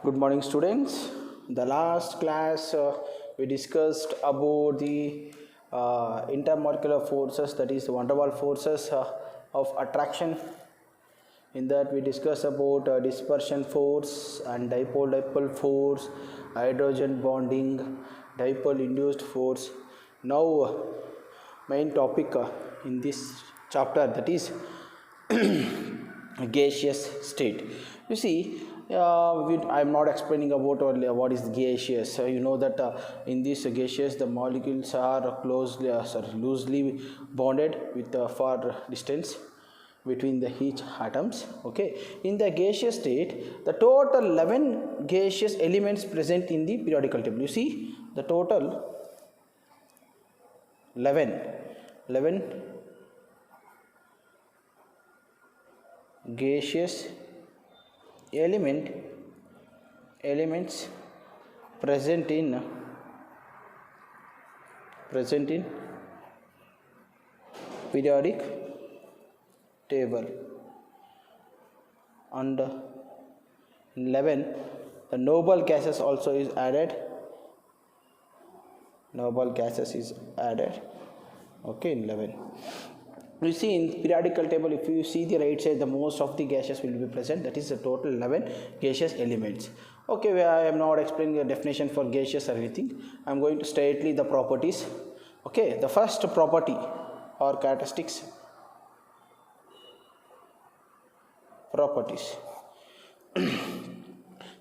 Good morning, students. The last class we discussed about the intermolecular forces, that is, van der Waals forces of attraction. In that, we discussed about dispersion force and dipole force, hydrogen bonding, dipole induced force. Now, main topic in this chapter, that is gaseous state. You see, I am not explaining about what is gaseous. You know that in this gaseous the molecules are loosely bonded with far distance between the each atoms. Okay, in the gaseous state the total 11 gaseous elements present in the periodical table. You see the total 11 gaseous elements present in periodic table, and 11 the noble gases also is added. Okay, in 11. You see in periodical table, if you see the right side, the most of the gases will be present. That is the total 11 gaseous elements. Okay, I am not explaining the definition for gaseous or anything. I am going to straightly the properties. Okay, the first property or characteristics.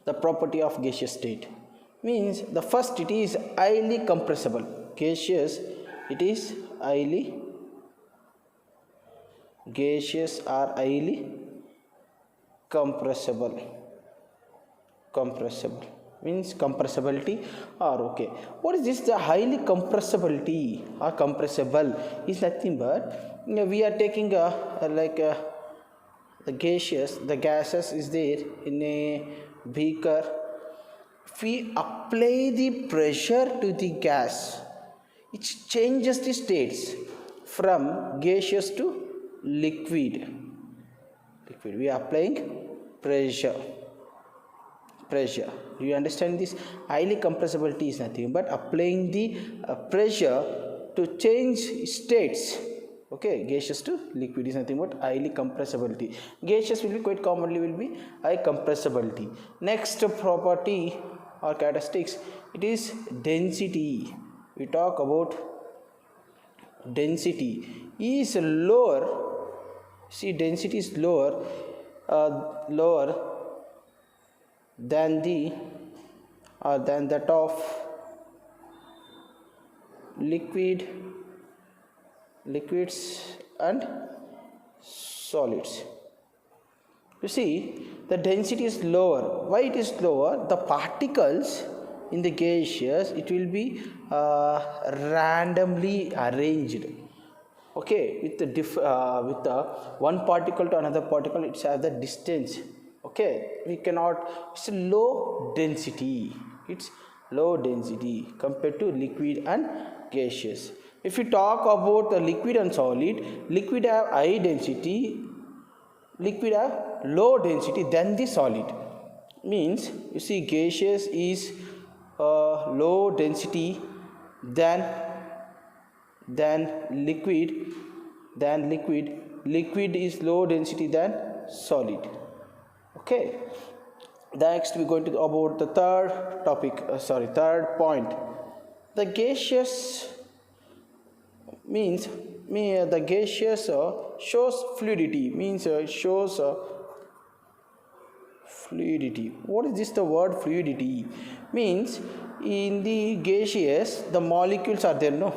The property of gaseous state means the first, it is highly compressible. Gaseous, it is gaseous are highly compressible means compressibility. Or okay, what is this? The highly compressibility or compressible is nothing but we are taking the gases is there in a beaker. If we apply the pressure to the gas, it changes the states from gaseous to liquid. We are applying pressure. Do you understand this? Highly compressibility is nothing but applying the pressure to change states. Okay, gaseous to liquid is nothing but highly compressibility. Gaseous will be quite commonly will be high compressibility. Next property or characteristics, it is density. We talk about density is lower. See, density is lower than that of liquids and solids. You see, the density is lower. Why it is lower? The particles in the gaseous, it will be randomly arranged. Okay, with the one particle to another particle, it's at the distance. Okay, we cannot. It's low density compared to liquid and gaseous. If we talk about the liquid and solid, liquid have high density, liquid have low density than the solid. Means, you see, gaseous is low density than liquid. Liquid is low density than solid. Okay, next we are going to about the third point. The gaseous means the gaseous shows fluidity, fluidity. What is this? The word fluidity means in the gaseous the molecules are there, no?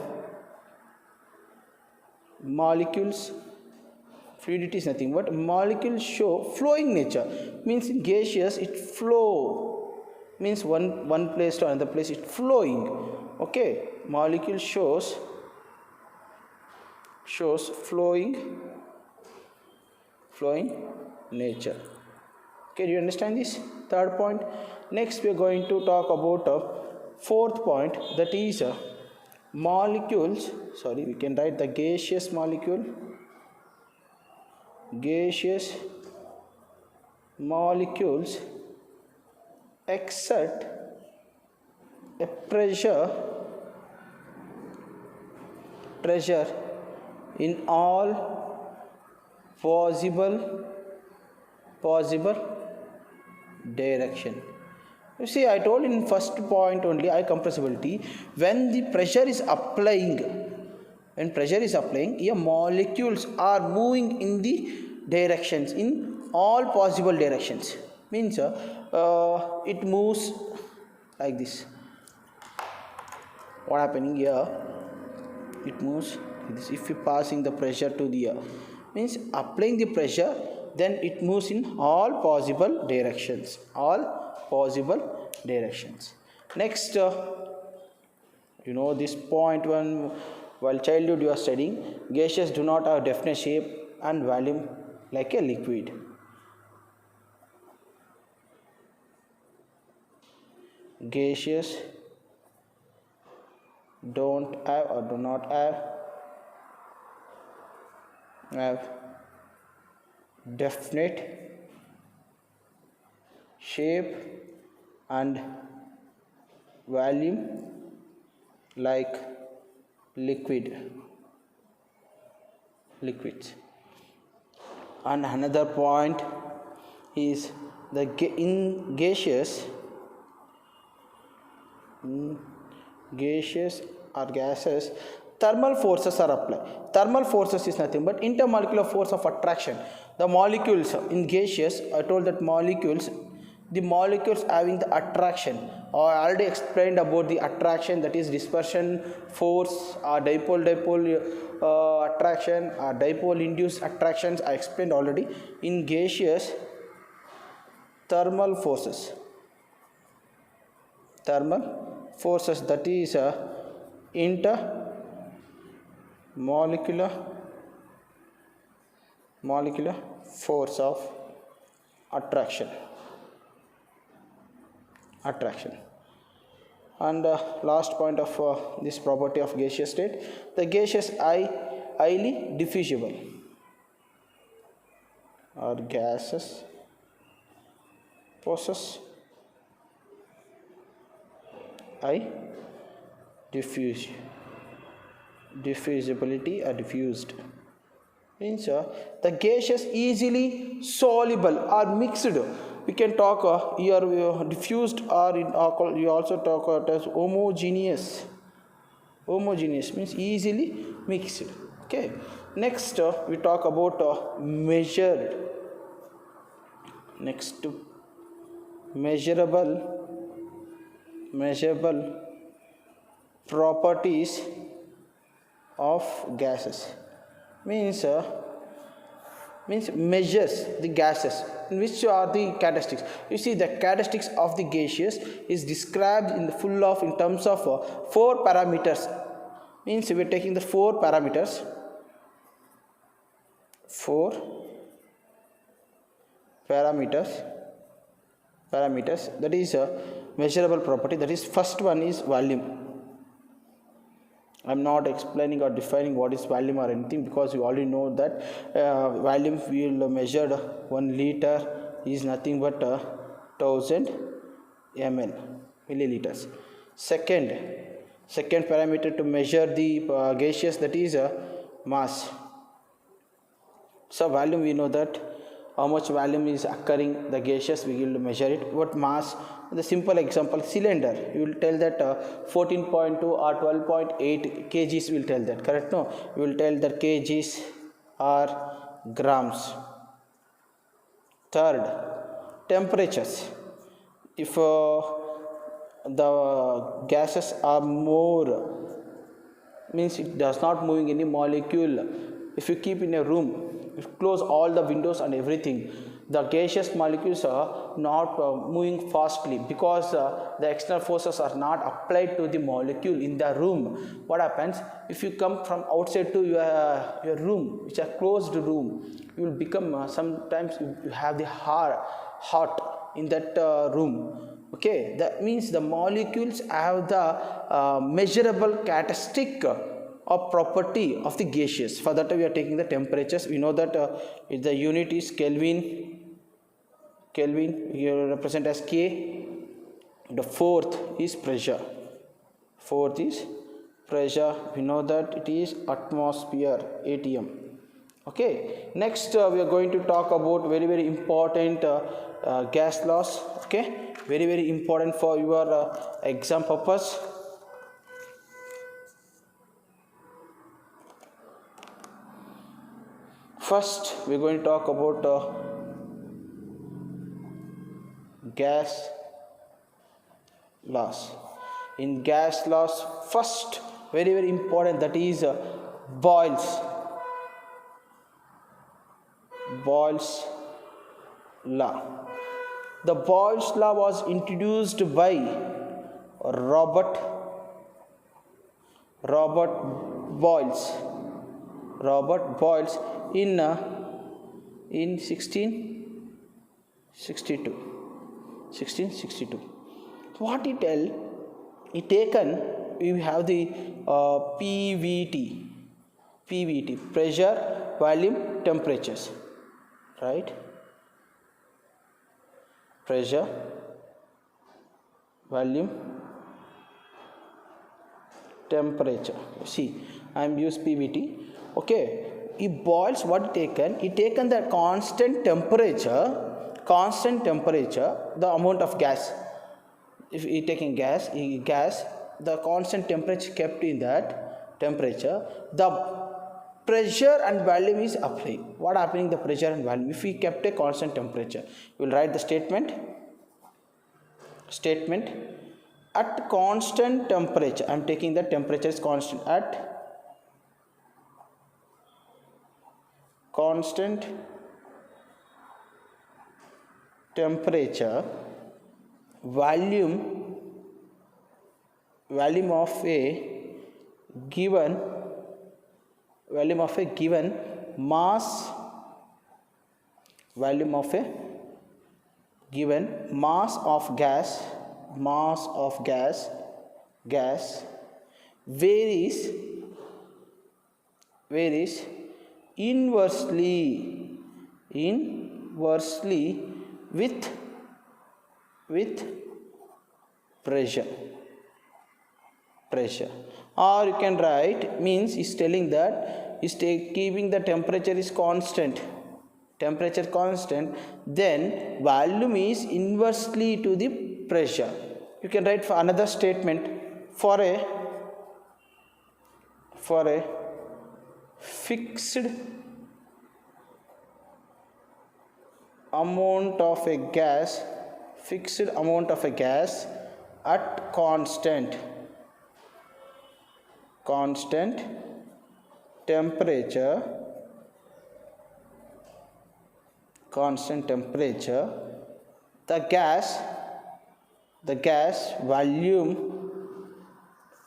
Molecules, fluidity is nothing but molecules show flowing nature. Means in gaseous it flow, means one place to another place it flowing. Okay, molecule shows flowing nature. Okay, do you understand this? Third point. Next we are going to talk about fourth point, that is molecules. We can write the gaseous molecule. Gaseous molecules exert a pressure in all possible direction. You see, I told in first point only, I compressibility, when the pressure is applying, your molecules are moving in the directions, in all possible directions. Means it moves like this. What happening here? It moves like this. If you passing the pressure to the means applying the pressure, then it moves in all possible directions. Next, you know this point one, while childhood you are studying, gaseous do not have definite shape and volume like a liquid. Gaseous don't have or do not have definite shape and volume like liquids. And another point is the in gaseous or gases, thermal forces are applied. Thermal forces is nothing but intermolecular force of attraction. The molecules in gaseous, I told that the molecules having the attraction, or I already explained about the attraction, that is dispersion force or dipole attraction or dipole induced attractions. I explained already. In gaseous, thermal forces, that is intermolecular force of attraction. And last point of this property of gaseous state, the gaseous highly diffusible, or gases possess high diffusibility or diffused. Means the gaseous easily soluble or mixed. We can talk here diffused, or you also talk as homogeneous. Homogeneous means easily mixed. Okay. Next we talk about measured. Next, measurable properties of gases. Means measures the gases, which are the characteristics. You see, the characteristics of the gaseous is described in terms of 4 parameters. Means we are taking the 4 parameters. 4 parameters, that is a measurable property. That is, first one is volume. I am not explaining or defining what is volume or anything, because you already know that volume we will measured 1 liter is nothing but 1000 milliliters. Second parameter to measure the gaseous, that is mass. So volume, we know that how much volume is occurring the gaseous, we will measure it. What mass? The simple example, cylinder, you will tell that 14.2 or 12.8 kgs will tell that, correct? No, you will tell that kgs or grams. Third, temperatures. If the gases are more, means it does not moving any molecule. If you keep in a room, if close all the windows and everything, the gaseous molecules are not moving fastly, because the external forces are not applied to the molecule in the room. What happens if you come from outside to your room, which is a closed room? You will become sometimes you have the hot in that room. Okay, that means the molecules have the measurable characteristic or property of the gaseous. For that we are taking the temperatures. We know that if the unit is Kelvin, here represent as K. The fourth is pressure. Fourth is pressure. We know that it is atmosphere, ATM. Okay, next we are going to talk about very important gas laws. Okay, very important for your exam purpose. First we are going to talk about gas laws. In gas laws, first very important, that is Boyle's law. The Boyle's law was introduced by Robert Boyles in 1662. What it tell? It taken, we have the PVT, pressure, volume, temperatures, right? Pressure, volume, temperature. See, I am used PVT. Okay, it boils what taken? It taken the constant temperature, the amount of gas. If you taking gas, the constant temperature kept in that temperature, the pressure and volume is applied. What happening? The pressure and volume, if we kept a constant temperature, we will write the statement at constant temperature. I am taking the temperature is constant. At constant temperature, volume of a given mass, of gas varies inversely with pressure, or you can write, means is telling that is keeping the temperature is constant, then volume is inversely to the pressure. You can write for another statement, for a fixed amount of a gas at constant temperature, the gas volume,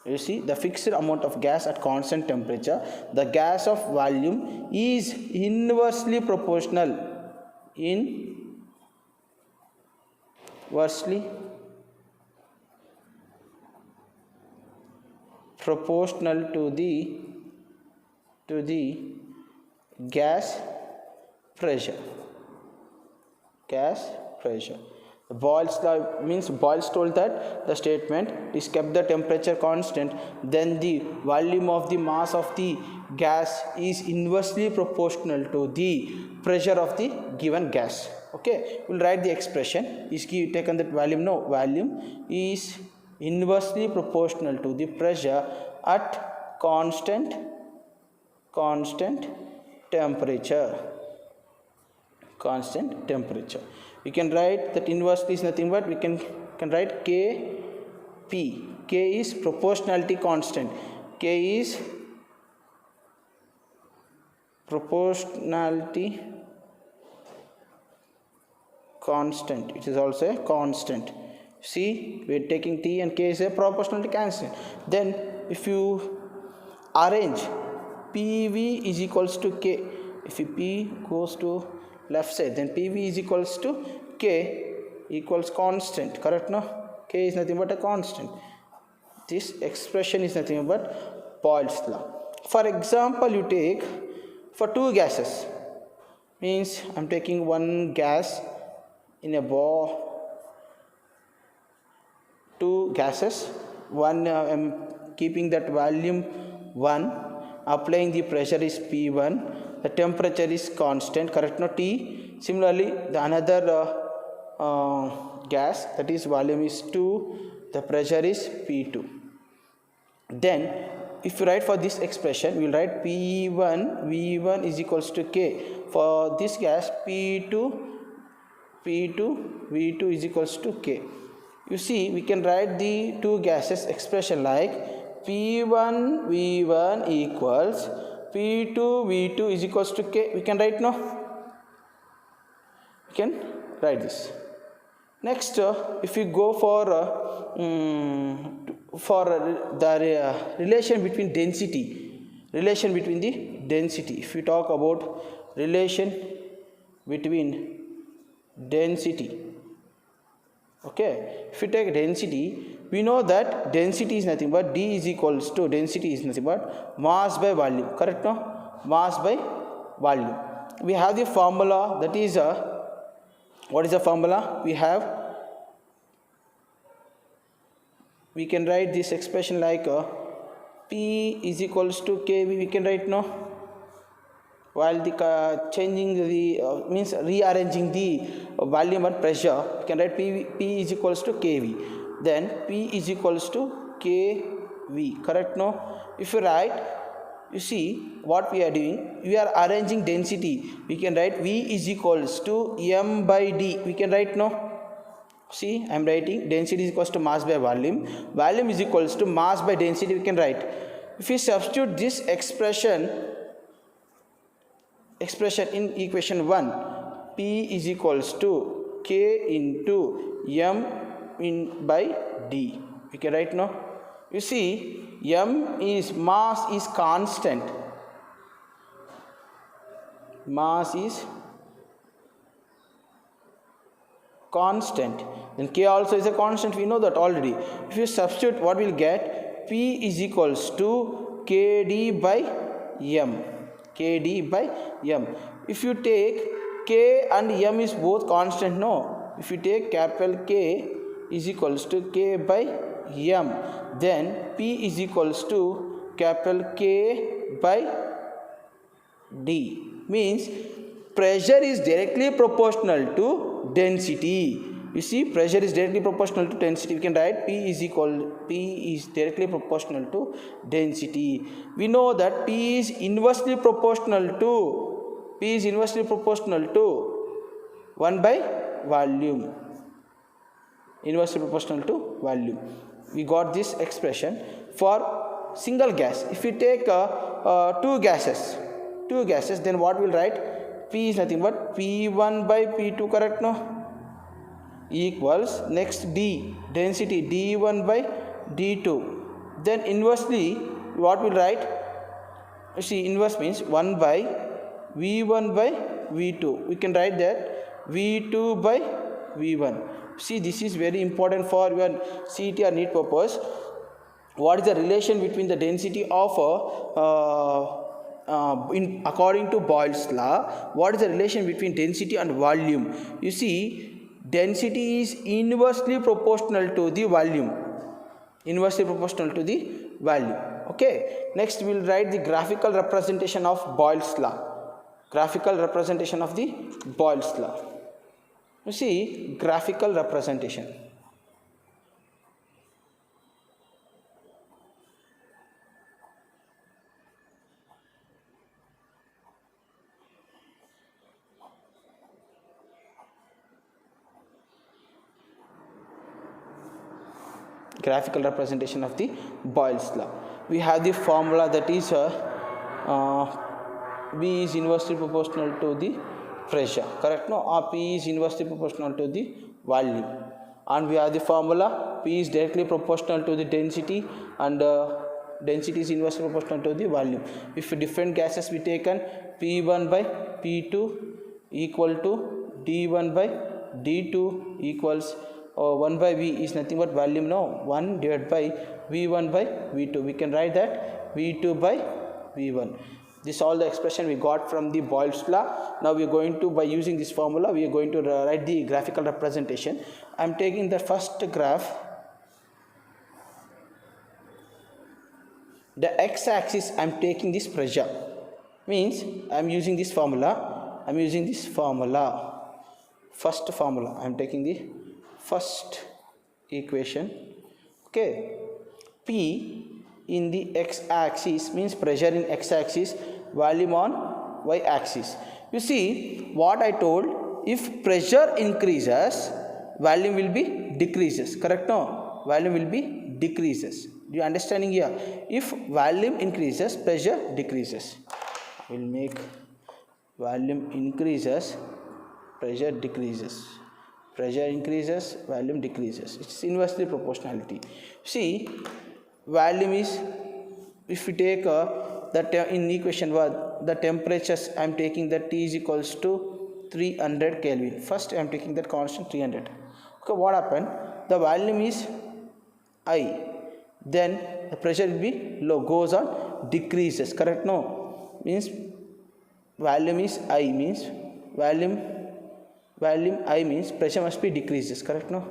you see, the fixed amount of gas at constant temperature, the gas of volume is inversely proportional to the gas pressure. Boyle's law means Boyle's told that the statement is kept the temperature constant, then the volume of the mass of the gas is inversely proportional to the pressure of the given gas. Okay, we'll write the expression. Is taken that volume? No, volume is inversely proportional to the pressure at constant temperature. We can write that inversely is nothing but we can write Kp. K is proportionality constant. It is also a constant. See, we are taking T and K is a proportionality constant. Then if you arrange, PV is equals to K. If P goes to left side, then PV is equals to K equals constant. Correct? No? K is nothing but a constant. This expression is nothing but Boyle's law. For example, you take for two gases, means I am taking one gas in a two gases. One I am keeping that volume 1, applying the pressure is P1, the temperature is constant, correct, no, T. Similarly the another gas, that is volume is 2, the pressure is P2. Then if you write for this expression, we will write P1 V1 is equals to K. For this gas P2 V2 is equals to K. You see, we can write the two gases expression like P1 V1 equals P2 V2 is equals to K. We can write, no? We can write this. Next, if we go for the relation between the density, if we talk about relation between density, okay, if you take density, we know that density is nothing but D is equals to, density is nothing but mass by volume, correct, no? Mass by volume. We have the formula, that is what is the formula? We can write this expression like P is equals to KV, we can write, no? While the changing the means rearranging the volume and pressure, you can write P is equals to KV. Then P is equals to KV, correct, no? If you write, you see what we are doing, we are arranging density. We can write V is equals to M by D, we can write, no? See, I am writing density is equals to mass by volume, volume is equals to mass by density, we can write. If we substitute this expression in equation 1, P is equals to K into M by D, we can write, no? You see, M is mass is constant, mass is constant, then K also is a constant, we know that already. If you substitute, what we will get? P is equals to KD by M, KD by M. If you take K and M is both constant, no? If you take capital K is equals to K by M, then P is equals to capital K by D, means pressure is directly proportional to density. You see, pressure is directly proportional to density. We can write P is directly proportional to density. We know that P is inversely proportional to 1 by volume. Inversely proportional to volume. We got this expression for single gas. If we take two gases, then what we'll write? P is nothing but P1 by P2, correct, no? Equals, next D, density D1 by D2. Then inversely, what we'll write? You see, inverse means 1 by V1 by V2. We can write that V2 by V1. See, this is very important for your CET or NEET purpose. What is the relation between the density of according to Boyle's law, what is the relation between density and volume? You see, density is inversely proportional to the volume. Okay, next we will write the graphical representation of Boyle's law. You see, graphical representation. Graphical representation of the Boyle's law. We have the formula, that is V is inversely proportional to the pressure, correct, no? Or P is inversely proportional to the volume. And we have the formula, P is directly proportional to the density, and density is inversely proportional to the volume. If different gases be taken, P1 by P2 equal to D1 by D2 equals 1 by V is nothing but volume, no? 1 divided by V1 by V2. We can write that V2 by V1. This is all the expression we got from the Boyle's law. Now we are going to, by using this formula, we are going to write the graphical representation. I am taking the first graph. the x-axis I am taking this pressure, means I am using this formula. First formula, I am taking the first equation. Okay, P in the x-axis means pressure in x-axis, volume on y-axis. You see what I told, if pressure increases, volume will be decreases, correct? No, volume will be decreases. Do you understanding here? If volume increases, pressure decreases. I will make volume increases, pressure decreases. Pressure increases, volume decreases. It's inversely proportionality. See, volume is, if we take in equation 1, the temperatures I am taking that T is equals to 300 Kelvin. First I am taking that constant 300. Okay, what happened? The volume is I, then the pressure will be low, goes on decreases, correct? No, means volume is I, means volume I means pressure must be decreases, correct? No,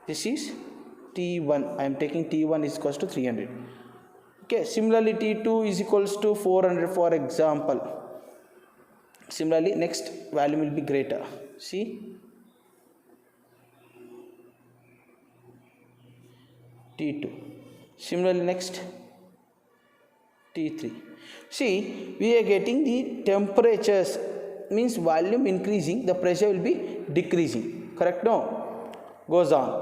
this is T1. I am taking T1 is equals to 300. Okay, similarly T2 is equals to 400 for example. Similarly next volume will be greater. See, T2. Similarly next T3. See, we are getting the temperatures, means volume increasing, the pressure will be decreasing, correct? No, goes on.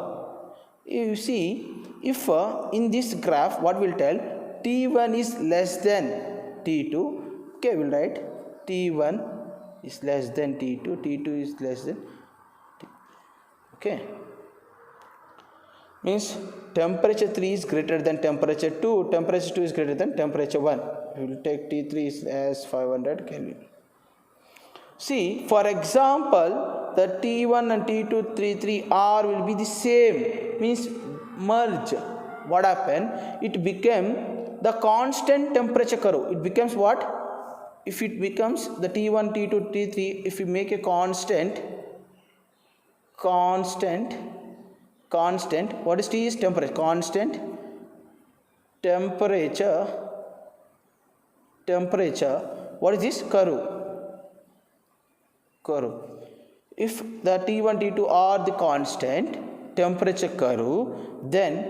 You see, if in this graph what will tell, T1 is less than T2. Okay, we will write T1 is less than T2, T2 is less than T2. Okay, means temperature 3 is greater than temperature 2, temperature 2 is greater than temperature 1. We will take T3 as 500 Kelvin. See, for example, the T1 and T2, T3 R will be the same, means merge. What happened? It became the constant temperature curve. It becomes what? If it becomes the T1, T2, T3, if we make a constant, what is T is temperature, constant temperature, what is this? Curve. If the T1, T2 are the constant temperature curve, then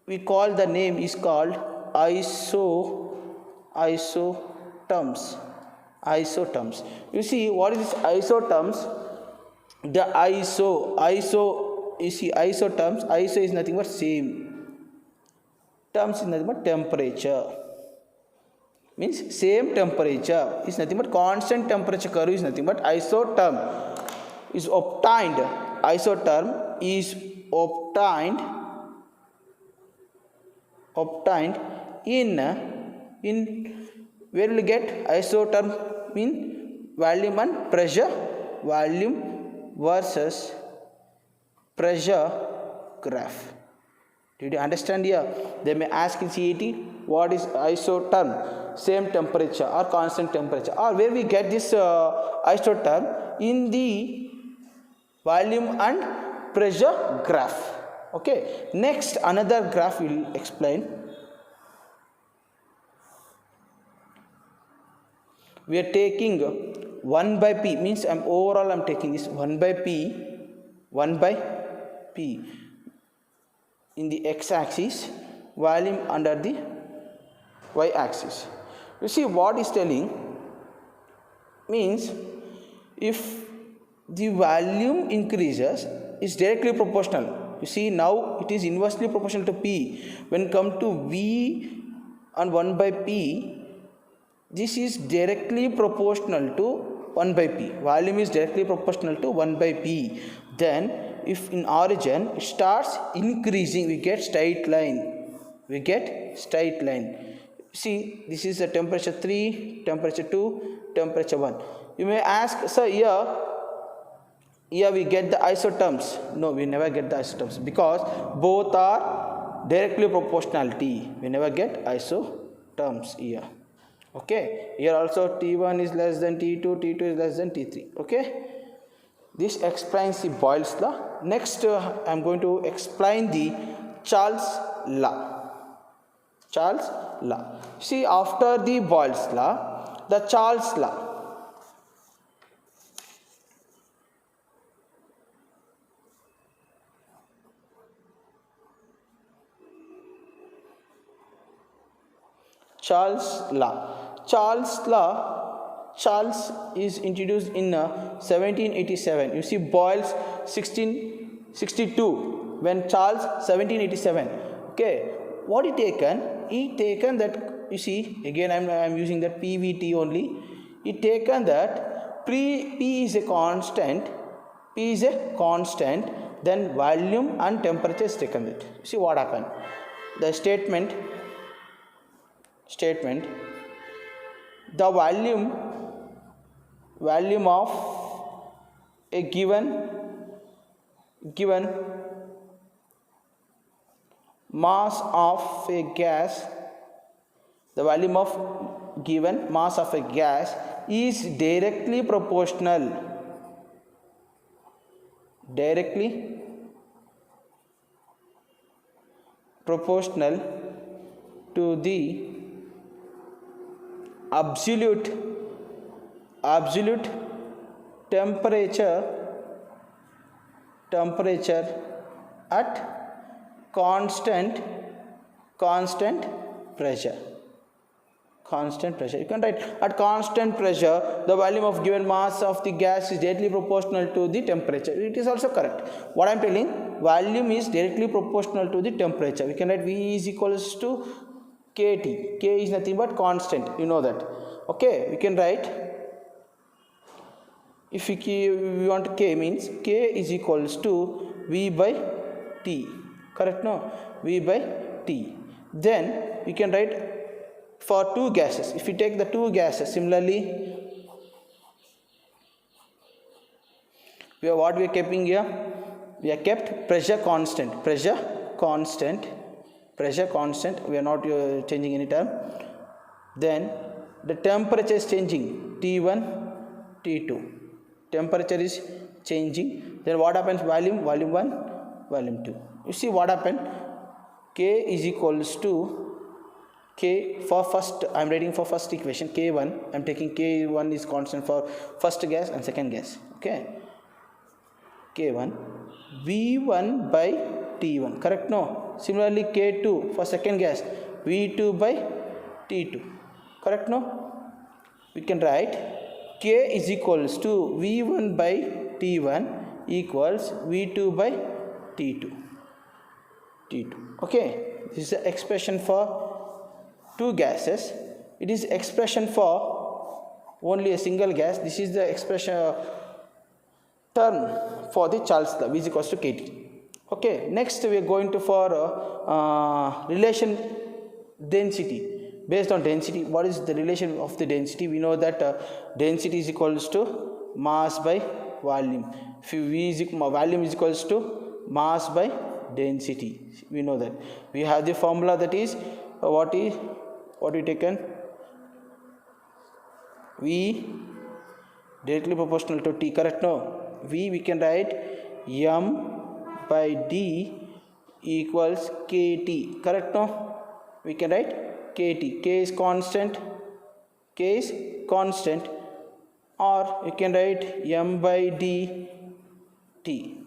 we call the name is called isoterms. You see, what is this isoterms? The you see, isoterms, iso is nothing but same, terms is nothing but temperature, means same temperature is nothing but constant temperature curve is nothing but isotherm is obtained. Isotherm is obtained in where will you get isotherm? In volume and pressure, volume versus pressure graph. Did you understand here? They may ask in CET, what is isotherm? Same temperature or constant temperature, or where we get this isotherm? In the volume and pressure graph. Okay, next another graph will explain. We are taking 1 by P, means overall I am taking this 1 by P in the x-axis, volume under the y-axis. You see what is telling, means if the volume increases, is directly proportional. You see, now it is inversely proportional to P. When come to V and 1 by P, this is directly proportional to 1 by P. Volume is directly proportional to 1 by P. Then if in origin it starts increasing, we get straight line. See, this is the temperature 3, temperature 2, temperature 1. You may ask, sir, here we get the isotherms. No, we never get the isotherms, because both are directly proportionality. We never get isotherms here. Okay, here also T1 is less than T2, T2 is less than T3. Okay, this explains the Boyle's law. Next I am going to explain the Charles law. Charles law. See, after the Boyle's law, the Charles law. Charles law. Charles is introduced in 1787. You see, Boyle's 1662 when Charles 1787. Okay, what he taken? He taken that, you see, again I am using that PVT only. He taken that P is a constant. P is a constant. Then volume and temperature is taken. That. See what happened? The statement. The volume of a given mass of a gas, the volume of given mass of a gas is directly proportional to the absolute temperature at constant pressure. You can write at constant pressure the volume of given mass of the gas is directly proportional to the temperature. It is also correct. What I am telling, volume is directly proportional to the temperature. We can write V is equals to KT. K is nothing but constant. You know that. Okay, we can write, if we want K means K is equals to V by T. Correct? No? V by T. Then we can write for two gases. If we take the two gases, similarly, what we are keeping here? We are kept pressure constant. We are not changing any term. Then the temperature is changing. T1, T2. Temperature is changing. Then what happens? Volume 1, volume 2. You see what happened? K is equals to K for first, I am writing for first equation, K1, I am taking K1 is constant for first gas and second gas, okay. K1, V1 by T1, correct? No. Similarly, K2 for second gas, V2 by T2, correct? No. We can write K is equals to V1 by T1 equals V2 by T2, okay. This is the expression for two gases. It is expression for only a single gas. This is the expression term for the Charles law, V is equals to KT. Okay, next we are going to for relation density. Based on density, what is the relation of the density? We know that density is equals to mass by volume. If volume is equals to mass by density, we know that. We have the formula, that is what we taken, V directly proportional to T, correct? No. V we can write M by D equals KT, correct? No. We can write KT. K is constant, or you can write M by D T.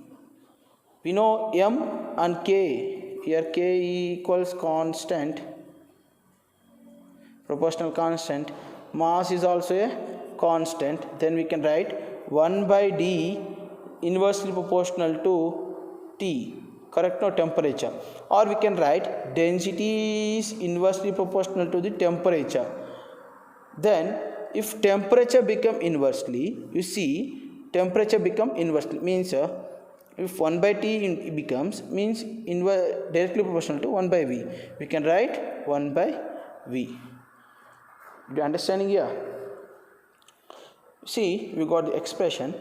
We know M and K. Here K equals constant, proportional constant. Mass is also a constant. Then we can write 1 by D inversely proportional to T, correct? No, temperature. Or we can write density is inversely proportional to the temperature. Then if temperature become inversely, you see temperature become inversely means if 1 by T becomes means directly proportional to 1 by V. We can write 1 by V. Do you understanding here? See, we got the expression.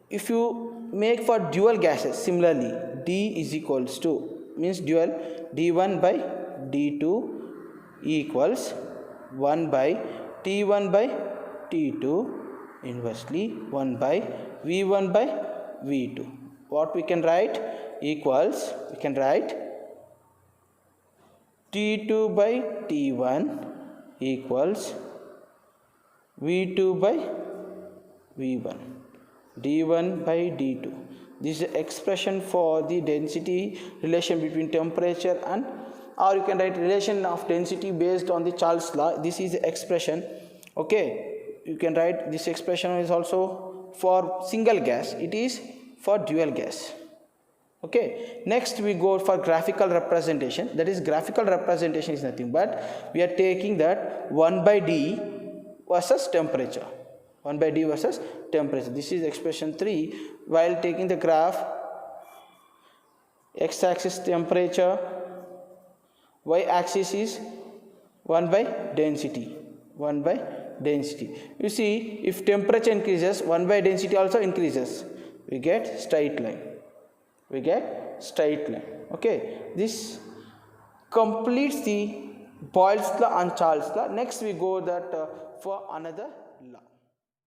If you make for dual gases, similarly, D is equals to, means dual, D1 by D2 equals 1 by T1 by T2 inversely 1 by V1 by V2. What we can write? Equals, we can write T2 by T1 equals V2 by V1, D1 by D2. This is the expression for the density relation between temperature and, or you can write relation of density based on the Charles law. This is the expression. Okay, you can write this expression is also for single gas, it is for dual gas. Okay, next we go for graphical representation. That is, graphical representation is nothing but we are taking that 1 by D versus temperature. 1 by D versus temperature. This is expression 3. While taking the graph, x-axis temperature, y-axis is 1 by density. 1 by density. You see, if temperature increases, 1 by density also increases. We get straight line. We get straight line. Okay, this completes the Boyle's law and Charles' law. Next we go that for another law.